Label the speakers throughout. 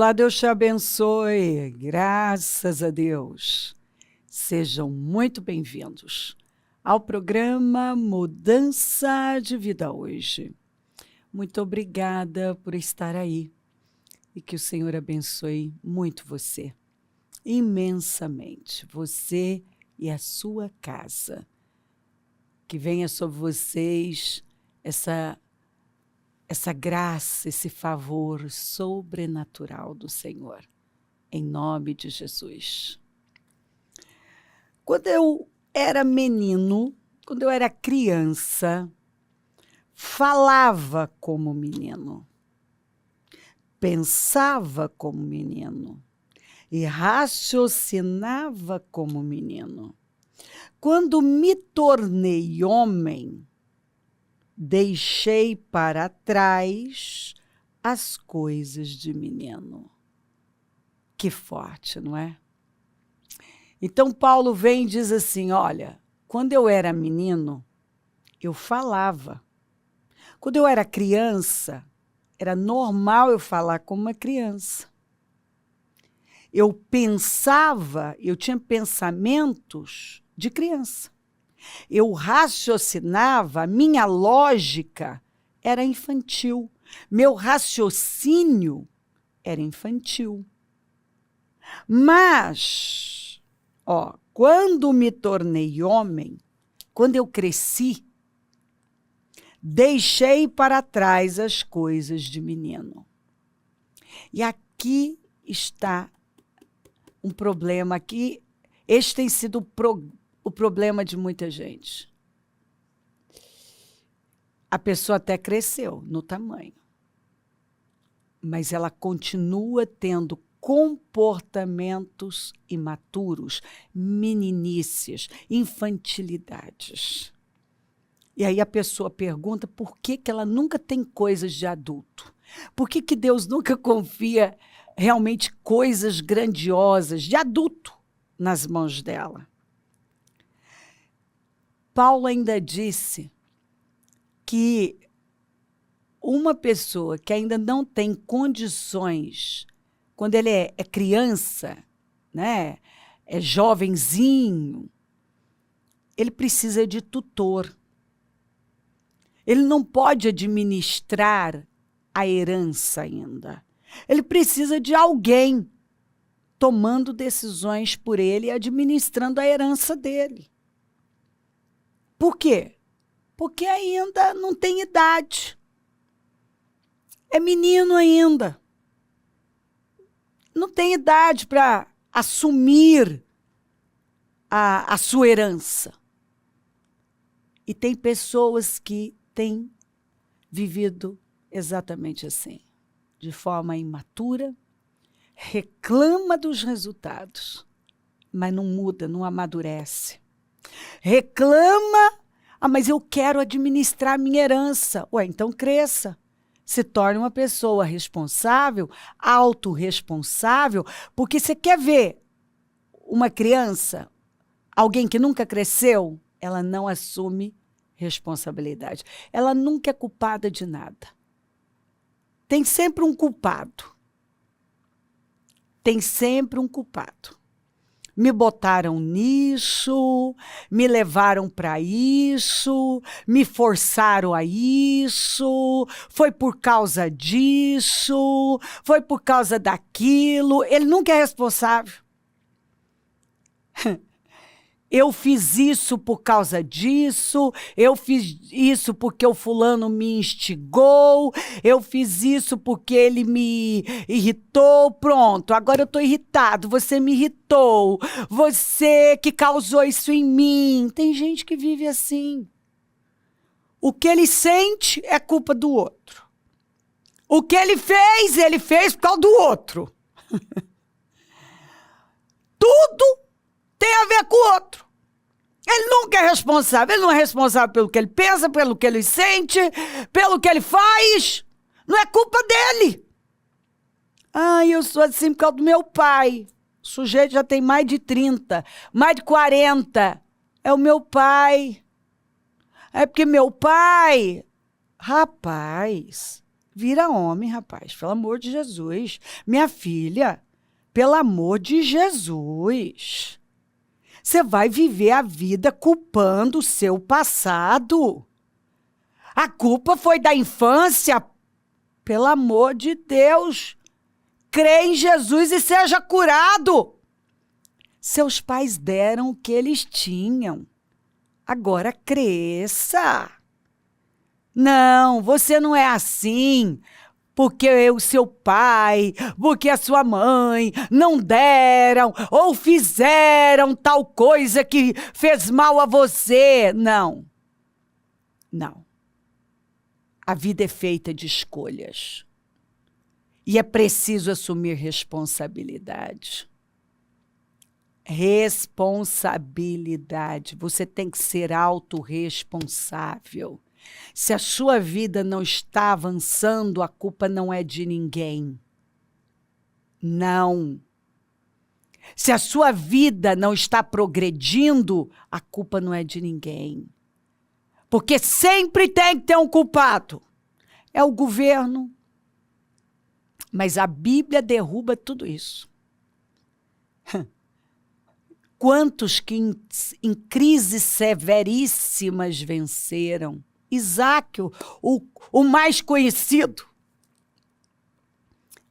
Speaker 1: Olá, Deus te abençoe. Graças a Deus. Sejam muito bem-vindos ao programa Mudança de Vida hoje. Muito obrigada por estar aí e que o Senhor abençoe muito você, imensamente, você e a sua casa. Que venha sobre vocês essa graça, esse favor sobrenatural do Senhor, em nome de Jesus. Quando eu era menino, quando eu era criança, falava como menino, pensava como menino e raciocinava como menino. Quando me tornei homem, deixei para trás as coisas de menino. Que forte, não é? Então, Paulo vem e diz assim, olha, quando eu era menino, eu falava. Quando eu era criança, era normal eu falar como uma criança. Eu pensava, eu tinha pensamentos de criança. Eu raciocinava, minha lógica era infantil. Meu raciocínio era infantil. Mas, quando me tornei homem, quando eu cresci, deixei para trás as coisas de menino. E aqui está um problema, este tem sido o problema de muita gente. A pessoa até cresceu no tamanho, mas ela continua tendo comportamentos imaturos, meninices, infantilidades. E aí a pessoa pergunta por que ela nunca tem coisas de adulto? Por que Deus nunca confia realmente coisas grandiosas de adulto nas mãos dela? Paulo ainda disse que uma pessoa que ainda não tem condições, quando ele é criança, né, é jovenzinho, ele precisa de tutor. Ele não pode administrar a herança ainda. Ele precisa de alguém tomando decisões por ele e administrando a herança dele. Por quê? Porque ainda não tem idade. É menino ainda. Não tem idade para assumir a sua herança. E tem pessoas que têm vivido exatamente assim, de forma imatura, reclama dos resultados, mas não muda, não amadurece. Reclama, mas eu quero administrar minha herança. Então cresça. Se torne uma pessoa responsável, autorresponsável, porque você quer ver uma criança, alguém que nunca cresceu, ela não assume responsabilidade. Ela nunca é culpada de nada. Tem sempre um culpado. Tem sempre um culpado. Me botaram nisso, me levaram para isso, me forçaram a isso, foi por causa disso, foi por causa daquilo. Ele nunca é responsável. Eu fiz isso por causa disso, eu fiz isso porque o fulano me instigou, eu fiz isso porque ele me irritou, pronto, agora eu estou irritado, você me irritou, você que causou isso em mim. Tem gente que vive assim. O que ele sente é culpa do outro. O que ele fez por causa do outro. Tudo tem a ver com o outro. Ele nunca é responsável. Ele não é responsável pelo que ele pensa, pelo que ele sente, pelo que ele faz. Não é culpa dele. Eu sou assim por causa do meu pai. O sujeito já tem mais de 30, mais de 40. É o meu pai. É porque meu pai... Rapaz, Vira homem, rapaz, pelo amor de Jesus. Minha filha, pelo amor de Jesus. Você vai viver a vida culpando o seu passado. A culpa foi da infância. Pelo amor de Deus. Crê em Jesus e seja curado. Seus pais deram o que eles tinham. Agora cresça. Não, você não é assim, porque o seu pai, porque a sua mãe não deram ou fizeram tal coisa que fez mal a você. Não, não. A vida é feita de escolhas. E é preciso assumir responsabilidade. Responsabilidade. Você tem que ser autorresponsável. Se a sua vida não está avançando, a culpa não é de ninguém. Não. Se a sua vida não está progredindo, a culpa não é de ninguém. Porque sempre tem que ter um culpado. É o governo. Mas a Bíblia derruba tudo isso. Quantos que em crises severíssimas venceram? Isaac, o mais conhecido.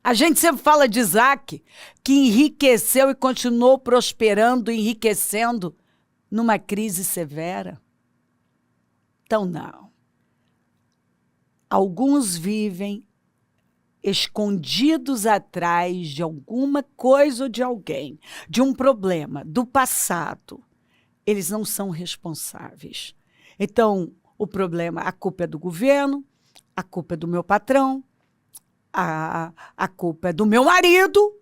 Speaker 1: A gente sempre fala de Isaac, que enriqueceu e continuou prosperando, enriquecendo numa crise severa. Então, não. Alguns vivem escondidos atrás de alguma coisa ou de alguém, de um problema, do passado. Eles não são responsáveis. Então, o problema, a culpa é do governo, a culpa é do meu patrão, a culpa é do meu marido,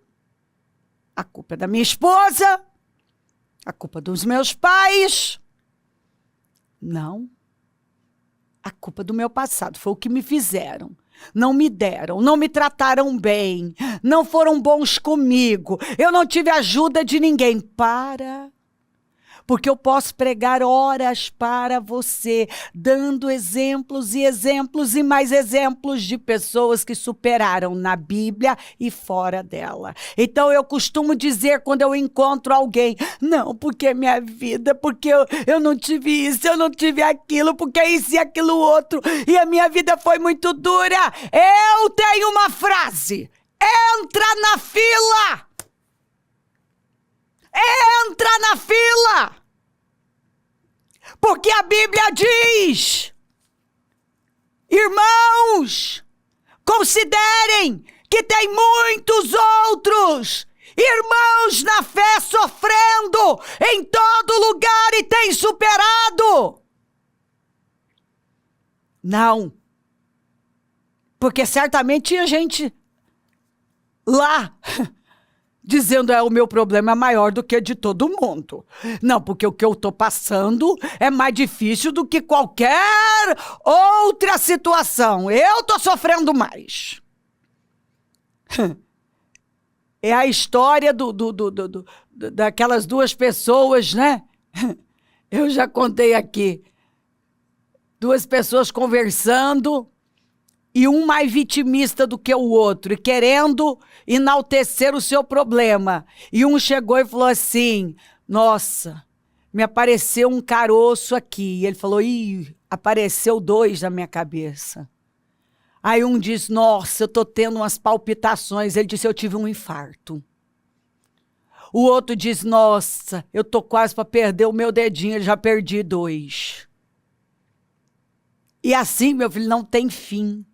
Speaker 1: a culpa é da minha esposa, a culpa é dos meus pais. Não. A culpa é do meu passado, foi o que me fizeram. Não me deram, não me trataram bem, não foram bons comigo, eu não tive ajuda de ninguém. Porque eu posso pregar horas para você, dando exemplos e mais exemplos de pessoas que superaram na Bíblia e fora dela. Então eu costumo dizer quando eu encontro alguém, não, porque é minha vida, porque eu não tive isso, eu não tive aquilo, porque isso e aquilo outro, e a minha vida foi muito dura. Eu tenho uma frase, entra na fila! Entra na fila! Porque a Bíblia diz, irmãos, considerem que tem muitos outros irmãos na fé sofrendo em todo lugar e tem superado. Não, porque certamente tinha gente lá dizendo o meu problema é maior do que de todo mundo. Não, porque o que eu estou passando é mais difícil do que qualquer outra situação. Eu estou sofrendo mais. É a história daquelas duas pessoas, né? Eu já contei aqui. Duas pessoas conversando e um mais vitimista do que o outro, e querendo enaltecer o seu problema. E um chegou e falou assim, nossa, me apareceu um caroço aqui. E ele falou, apareceu 2 na minha cabeça. Aí um disse, nossa, eu tô tendo umas palpitações. Ele disse, eu tive um infarto. O outro diz, nossa, eu tô quase para perder o meu dedinho, eu já perdi 2. E assim, meu filho, não tem fim.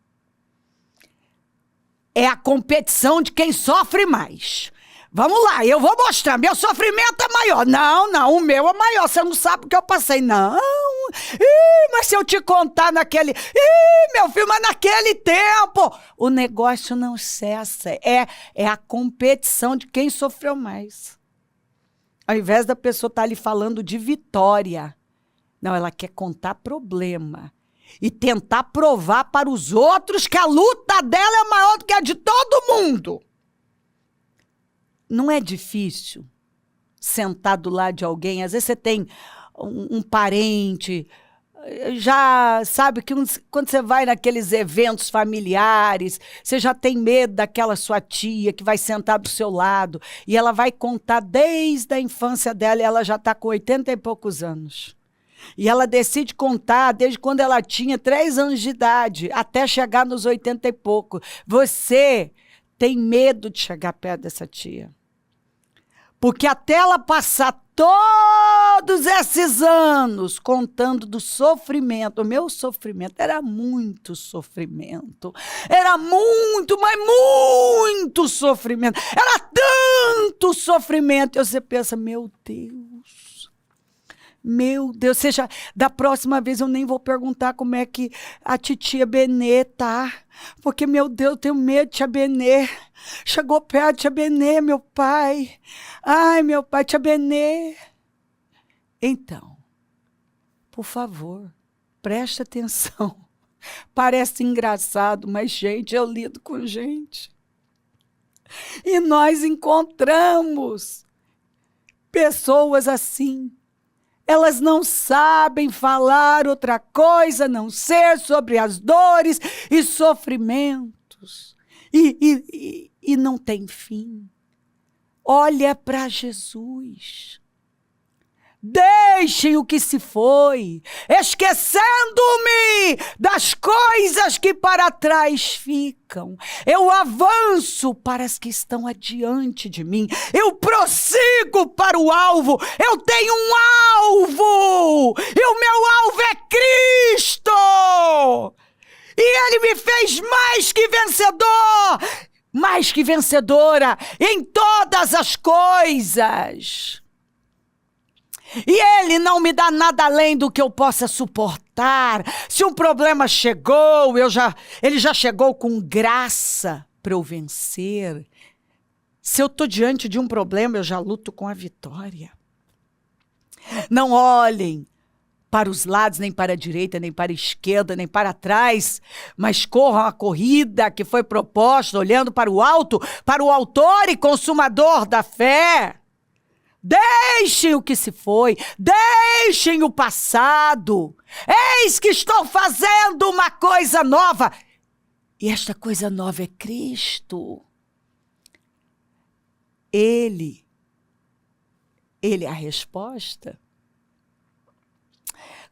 Speaker 1: É a competição de quem sofre mais. Vamos lá, eu vou mostrar, meu sofrimento é maior. Não, o meu é maior, você não sabe o que eu passei. Não, mas se eu te contar naquele... meu filho, mas naquele tempo... O negócio não cessa, é a competição de quem sofreu mais. Ao invés da pessoa estar ali falando de vitória, não, ela quer contar problema. E tentar provar para os outros que a luta dela é maior do que a de todo mundo. Não é difícil sentar do lado de alguém. Às vezes você tem um parente já sabe que quando você vai naqueles eventos familiares, você já tem medo daquela sua tia que vai sentar do seu lado e ela vai contar desde a infância dela e ela já está com 80 e poucos anos. E ela decide contar desde quando ela tinha 3 anos de idade, até chegar nos 80 e pouco. Você tem medo de chegar perto dessa tia. Porque até ela passar todos esses anos contando do sofrimento, o meu sofrimento era muito sofrimento. Era muito, mas muito sofrimento. Era tanto sofrimento. E você pensa, meu Deus, seja, da próxima vez eu nem vou perguntar como é que a titia Benê tá, porque, meu Deus, eu tenho medo de tia Benê. Chegou perto, tia Benê, meu pai. Ai, meu pai, tia Benê. Então, por favor, preste atenção. Parece engraçado, mas, gente, eu lido com gente. E nós encontramos pessoas assim. Elas não sabem falar outra coisa a não ser sobre as dores e sofrimentos. E não tem fim. Olha para Jesus. Deixem o que se foi, esquecendo-me das coisas que para trás ficam. Eu avanço para as que estão adiante de mim. Eu prossigo para o alvo. Eu tenho um alvo. E o meu alvo é Cristo. E Ele me fez mais que vencedor, mais que vencedora em todas as coisas. E Ele não me dá nada além do que eu possa suportar. Se um problema chegou, Ele já chegou com graça para eu vencer. Se eu estou diante de um problema, eu já luto com a vitória. Não olhem para os lados, nem para a direita, nem para a esquerda, nem para trás, mas corram a corrida que foi proposta, olhando para o alto, para o autor e consumador da fé. Deixem o que se foi, deixem o passado. Eis que estou fazendo uma coisa nova. E esta coisa nova é Cristo. Ele é a resposta.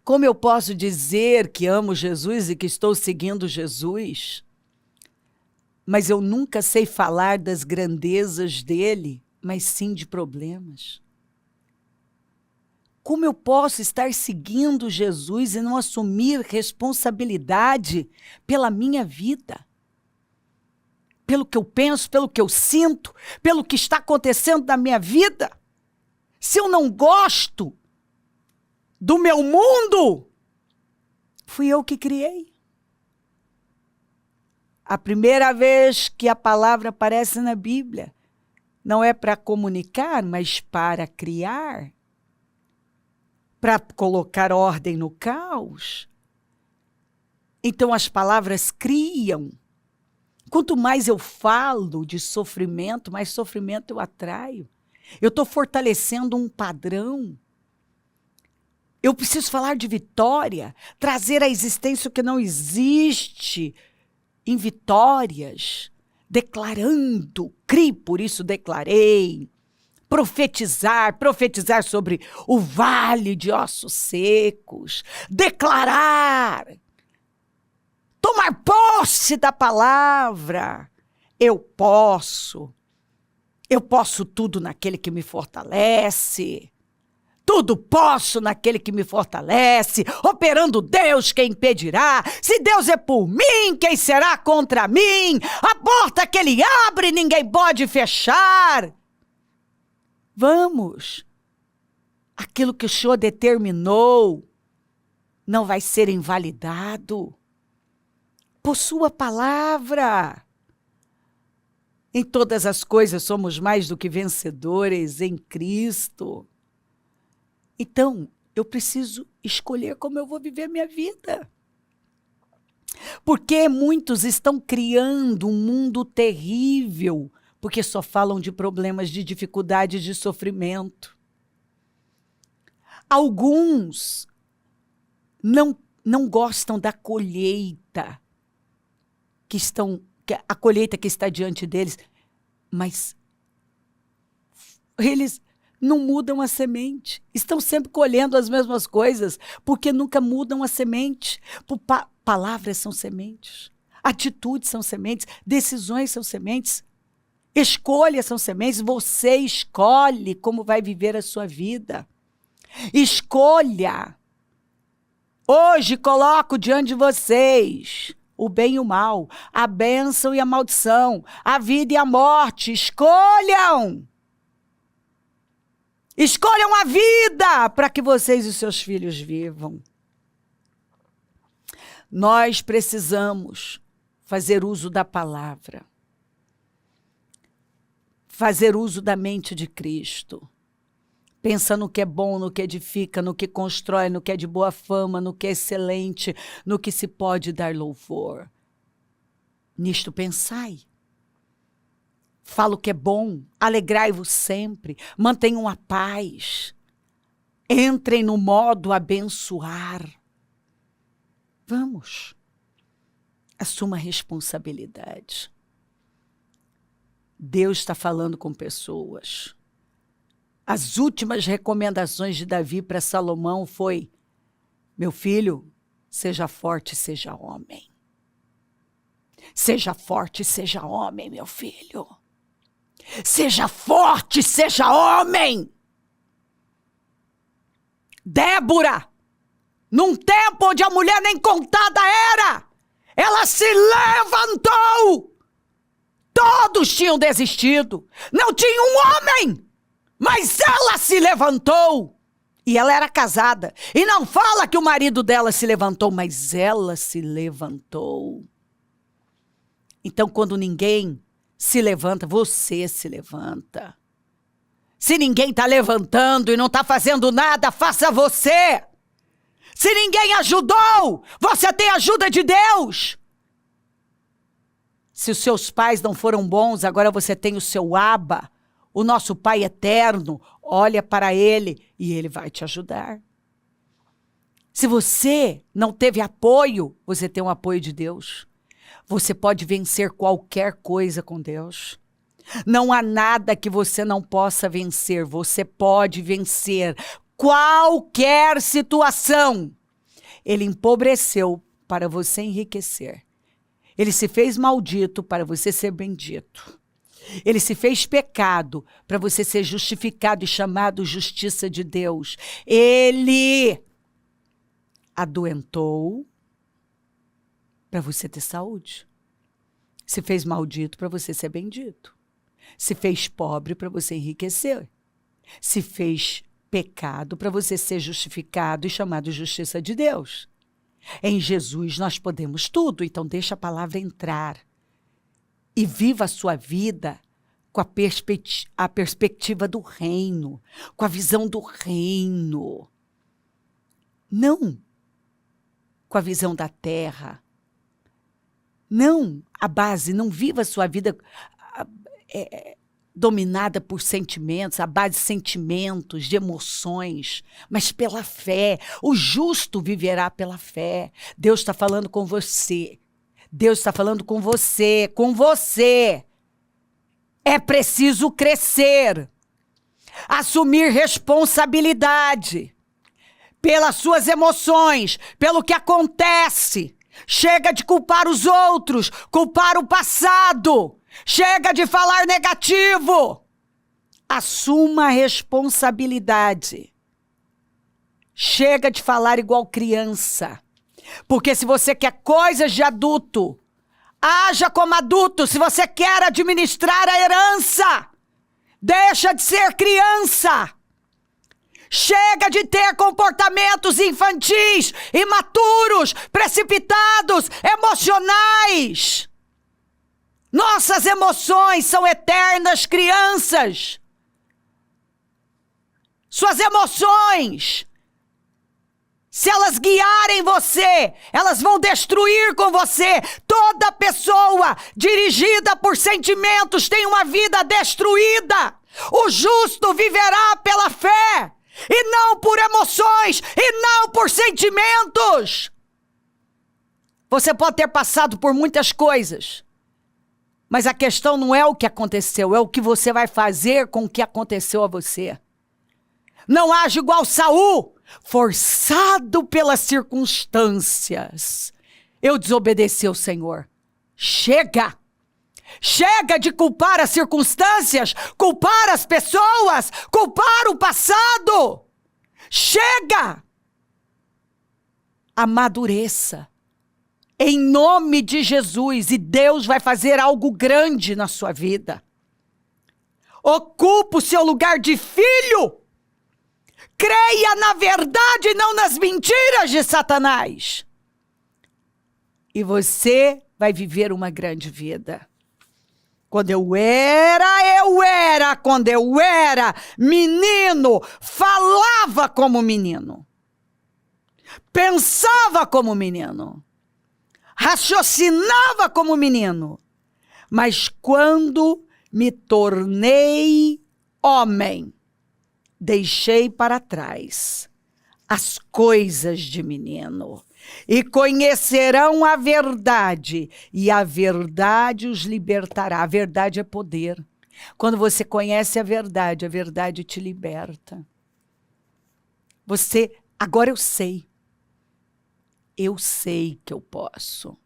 Speaker 1: Como eu posso dizer que amo Jesus e que estou seguindo Jesus, mas eu nunca sei falar das grandezas dele, mas sim de problemas? Como eu posso estar seguindo Jesus e não assumir responsabilidade pela minha vida? Pelo que eu penso, pelo que eu sinto, pelo que está acontecendo na minha vida? Se eu não gosto do meu mundo, fui eu que criei. A primeira vez que a palavra aparece na Bíblia não é para comunicar, mas para criar. Para colocar ordem no caos. Então as palavras criam. Quanto mais eu falo de sofrimento, mais sofrimento eu atraio. Eu estou fortalecendo um padrão. Eu preciso falar de vitória, trazer à existência o que não existe em vitórias, declarando, criei, por isso declarei. Profetizar sobre o vale de ossos secos, declarar, tomar posse da palavra. Eu posso tudo naquele que me fortalece, tudo posso naquele que me fortalece, operando Deus, quem impedirá? Se Deus é por mim, quem será contra mim? A porta que Ele abre, ninguém pode fechar. Vamos, aquilo que o Senhor determinou não vai ser invalidado por sua palavra. Em todas as coisas somos mais do que vencedores em Cristo. Então, eu preciso escolher como eu vou viver minha vida. Porque muitos estão criando um mundo terrível, porque só falam de problemas, de dificuldades, de sofrimento. Alguns não não gostam da colheita a colheita que está diante deles, mas eles não mudam a semente. Estão sempre colhendo as mesmas coisas, porque nunca mudam a semente. Palavras são sementes, atitudes são sementes, decisões são sementes, escolhas são sementes. Você escolhe como vai viver a sua vida. Escolha. Hoje coloco diante de vocês o bem e o mal, a bênção e a maldição, a vida e a morte. Escolham! Escolham a vida para que vocês e seus filhos vivam. Nós precisamos fazer uso da palavra, fazer uso da mente de Cristo. Pensa no que é bom, no que edifica, no que constrói, no que é de boa fama, no que é excelente, no que se pode dar louvor. Nisto pensai. Fala o que é bom, alegrai-vos sempre, mantenham a paz. Entrem no modo abençoar. Vamos. Assuma a responsabilidade. Deus está falando com pessoas. As últimas recomendações de Davi para Salomão foi: meu filho, seja forte, seja homem. Seja forte, seja homem, meu filho. Seja forte, seja homem. Débora, num tempo onde a mulher nem contada era, ela se levantou. Todos tinham desistido. Não tinha um homem. Mas ela se levantou, e ela era casada. E não fala que o marido dela se levantou, mas ela se levantou. Então, quando ninguém se levanta, você se levanta. Se ninguém está levantando e não está fazendo nada, faça você. Se ninguém ajudou, você tem a ajuda de Deus. Se os seus pais não foram bons, agora você tem o seu Abba. O nosso Pai eterno, olha para Ele e Ele vai te ajudar. Se você não teve apoio, você tem o apoio de Deus. Você pode vencer qualquer coisa com Deus. Não há nada que você não possa vencer. Você pode vencer qualquer situação. Ele empobreceu para você enriquecer. Ele se fez maldito para você ser bendito. Ele se fez pecado para você ser justificado e chamado justiça de Deus. Ele adoentou para você ter saúde. Se fez maldito para você ser bendito. Se fez pobre para você enriquecer. Se fez pecado para você ser justificado e chamado justiça de Deus. Em Jesus nós podemos tudo, então deixa a palavra entrar. E viva a sua vida com a perspectiva do reino, com a visão do reino. Não com a visão da terra. Não a base, não viva a sua vida dominada por sentimentos, a base de sentimentos, de emoções, mas pela fé. O justo viverá pela fé. Deus está falando com você. Deus está falando com você, com você. É preciso crescer, assumir responsabilidade pelas suas emoções, pelo que acontece. Chega de culpar os outros, culpar o passado. Chega de falar negativo. Assuma a responsabilidade. Chega de falar igual criança. Porque se você quer coisas de adulto, haja como adulto. Se você quer administrar a herança, deixa de ser criança. Chega de ter comportamentos infantis, imaturos, precipitados, emocionais. Nossas emoções são eternas, crianças. Suas emoções, se elas guiarem você, elas vão destruir com você. Toda pessoa dirigida por sentimentos tem uma vida destruída. O justo viverá pela fé, e não por emoções, e não por sentimentos. Você pode ter passado por muitas coisas, mas a questão não é o que aconteceu, é o que você vai fazer com o que aconteceu a você. Não age igual Saul, forçado pelas circunstâncias. Eu desobedeci ao Senhor. Chega! Chega de culpar as circunstâncias, culpar as pessoas, culpar o passado. Chega! Amadureça. Em nome de Jesus, e Deus vai fazer algo grande na sua vida. Ocupa o seu lugar de filho. Creia na verdade e não nas mentiras de Satanás. E você vai viver uma grande vida. Quando eu era menino, falava como menino. Pensava como menino. Raciocinava como menino. Mas quando me tornei homem, deixei para trás as coisas de menino. E conhecerão a verdade, e a verdade os libertará. A verdade é poder. Quando você conhece a verdade te liberta. Agora eu sei que eu posso.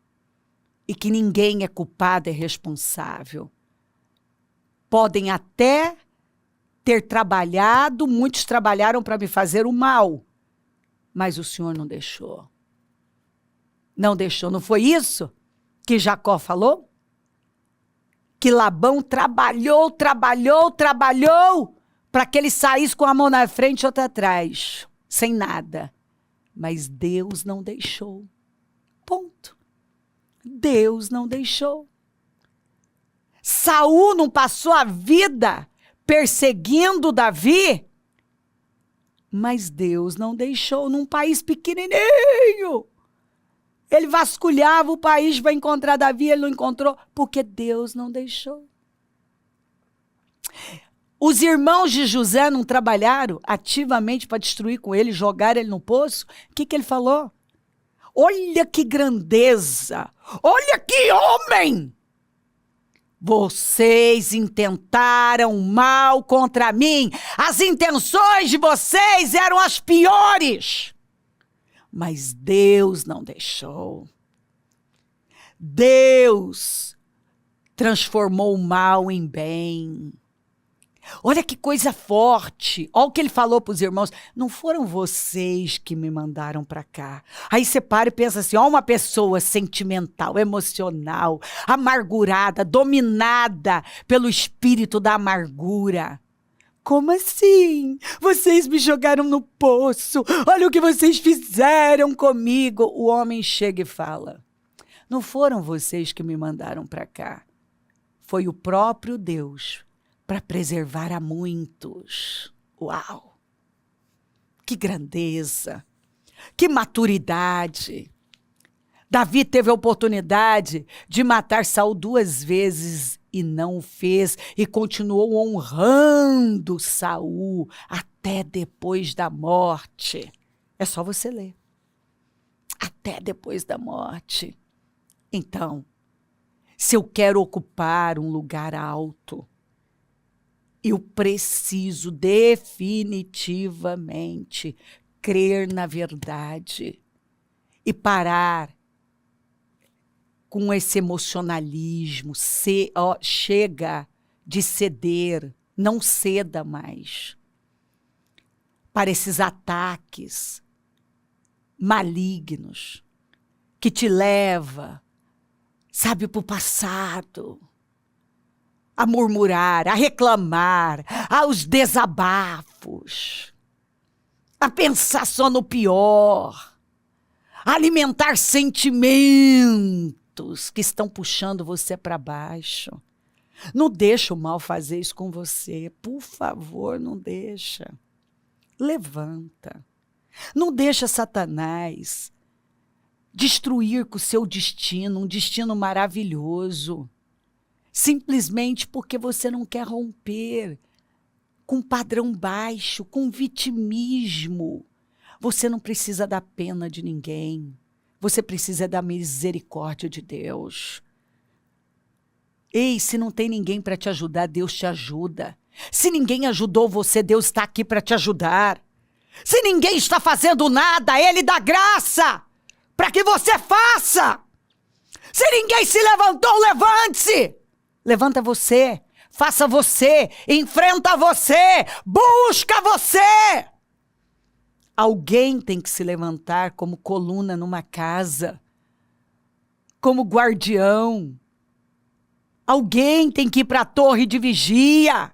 Speaker 1: E que ninguém é culpado, é responsável. Podem até ter trabalhado, muitos trabalharam para me fazer o mal, mas o Senhor não deixou. Não deixou, não foi isso que Jacó falou? Que Labão trabalhou para que ele saísse com a mão na frente e outra atrás, sem nada. Mas Deus não deixou. Ponto. Deus não deixou. Saul não passou a vida perseguindo Davi, mas Deus não deixou num país pequenininho. Ele vasculhava o país para encontrar Davi, ele não encontrou, porque Deus não deixou. Os irmãos de José não trabalharam ativamente para destruir com ele, jogar ele no poço? O que ele falou? Olha que grandeza! Olha que homem! Vocês intentaram mal contra mim. As intenções de vocês eram as piores. Mas Deus não deixou. Deus transformou o mal em bem. Olha que coisa forte. Olha o que ele falou para os irmãos. Não foram vocês que me mandaram para cá. Aí você para e pensa assim, ó, uma pessoa sentimental, emocional, amargurada, dominada pelo espírito da amargura. Como assim? Vocês me jogaram no poço. Olha o que vocês fizeram comigo. O homem chega e fala, não foram vocês que me mandaram para cá. Foi o próprio Deus para preservar a muitos. Uau! Que grandeza! Que maturidade! Davi teve a oportunidade de matar Saul 2 vezes e não o fez, e continuou honrando Saul até depois da morte. É só você ler. Até depois da morte. Então, se eu quero ocupar um lugar alto, eu preciso definitivamente crer na verdade e parar com esse emocionalismo. Chega de ceder, não ceda mais para esses ataques malignos que te leva, sabe, para o passado. A murmurar, a reclamar, aos desabafos, a pensar só no pior, a alimentar sentimentos que estão puxando você para baixo. Não deixa o mal fazer isso com você, por favor, não deixa. Levanta. Não deixa Satanás destruir com o seu destino, um destino maravilhoso. Simplesmente porque você não quer romper com padrão baixo, com vitimismo. Você não precisa da pena de ninguém. Você precisa da misericórdia de Deus. Ei, se não tem ninguém para te ajudar, Deus te ajuda. Se ninguém ajudou você, Deus está aqui para te ajudar. Se ninguém está fazendo nada, Ele dá graça para que você faça. Se ninguém se levantou, levante-se. Levanta você, faça você, enfrenta você, busca você. Alguém tem que se levantar como coluna numa casa, como guardião. Alguém tem que ir para a torre de vigia.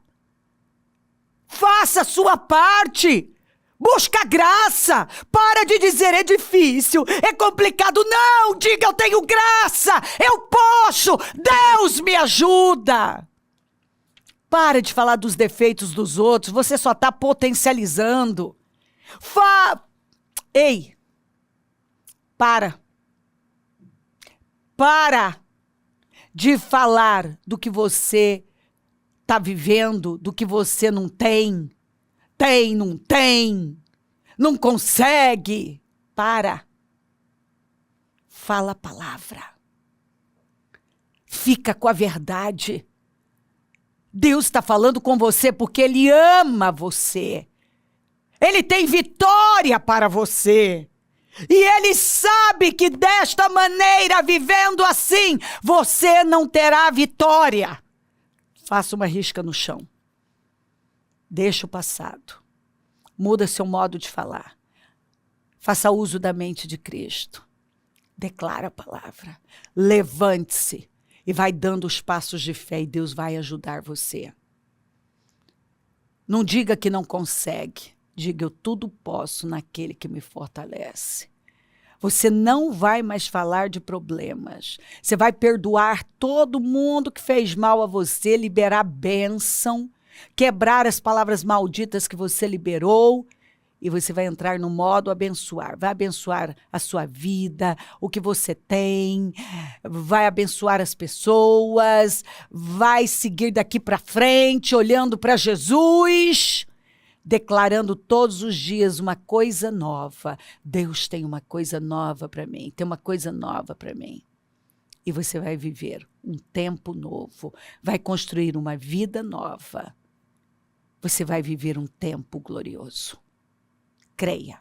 Speaker 1: Faça a sua parte. Busca graça. Para de dizer é difícil, é complicado. Não, diga eu tenho graça, eu posso, Deus me ajuda. Para de falar dos defeitos dos outros, você só está potencializando. Ei, para de falar do que você está vivendo, do que você não tem. Não tem, não consegue. Fala a palavra. Fica com a verdade. Deus está falando com você porque Ele ama você. Ele tem vitória para você. E Ele sabe que desta maneira, vivendo assim, você não terá vitória. Faça uma risca no chão. Deixa o passado. Muda seu modo de falar. Faça uso da mente de Cristo. Declara a palavra. Levante-se e vai dando os passos de fé e Deus vai ajudar você. Não diga que não consegue. Diga eu tudo posso naquele que me fortalece. Você não vai mais falar de problemas. Você vai perdoar todo mundo que fez mal a você, liberar bênção, quebrar as palavras malditas que você liberou e você vai entrar no modo abençoar. Vai abençoar a sua vida, o que você tem, vai abençoar as pessoas, vai seguir daqui para frente, olhando para Jesus, declarando todos os dias uma coisa nova. Deus tem uma coisa nova para mim, tem uma coisa nova para mim. E você vai viver um tempo novo, vai construir uma vida nova. Você vai viver um tempo glorioso. Creia,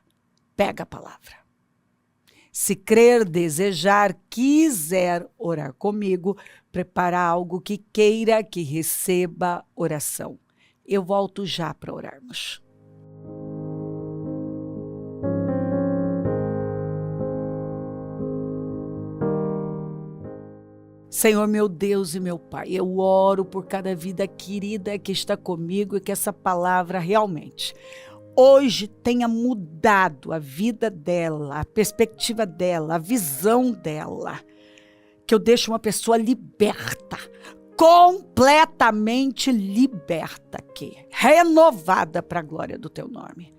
Speaker 1: pega a palavra. Se crer, desejar, quiser orar comigo, prepara algo que queira que receba oração. Eu volto já para orarmos. Senhor, meu Deus e meu Pai, eu oro por cada vida querida que está comigo e que essa palavra realmente hoje tenha mudado a vida dela, a perspectiva dela, a visão dela. Que eu deixe uma pessoa liberta, completamente liberta aqui, renovada para a glória do Teu nome.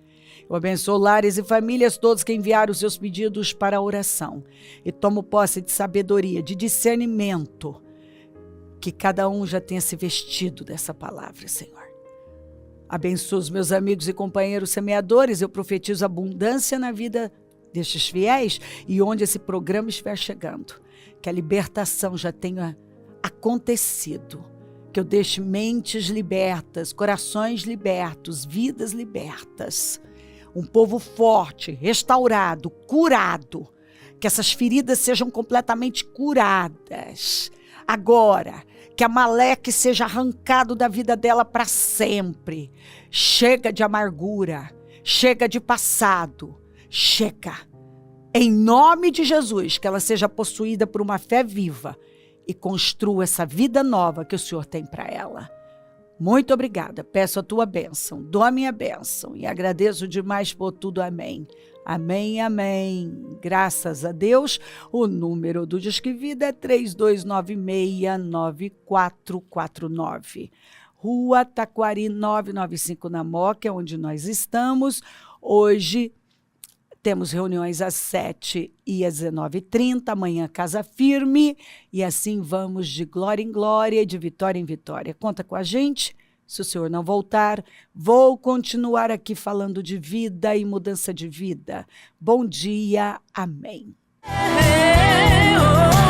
Speaker 1: Eu abençoo lares e famílias, todos que enviaram os seus pedidos para a oração. E tomo posse de sabedoria, de discernimento, que cada um já tenha se vestido dessa palavra, Senhor. Abençoo os meus amigos e companheiros semeadores, eu profetizo abundância na vida destes fiéis e onde esse programa estiver chegando. Que a libertação já tenha acontecido, que eu deixe mentes libertas, corações libertos, vidas libertas. Um povo forte, restaurado, curado. Que essas feridas sejam completamente curadas. Agora, que Amaleque seja arrancado da vida dela para sempre. Chega de amargura, chega de passado, chega. Em nome de Jesus, que ela seja possuída por uma fé viva e construa essa vida nova que o Senhor tem para ela. Muito obrigada, peço a tua bênção, dou a minha bênção e agradeço demais por tudo, amém. Amém, amém. Graças a Deus, o número do Disque Vida é 3296-9449. Rua Taquari 995 na Moca, onde nós estamos. Hoje temos reuniões às 7h e às 19h30, amanhã Casa Firme, e assim vamos de glória em glória, de vitória em vitória. Conta com a gente, se o Senhor não voltar, vou continuar aqui falando de vida e mudança de vida. Bom dia, amém.
Speaker 2: Hey, oh.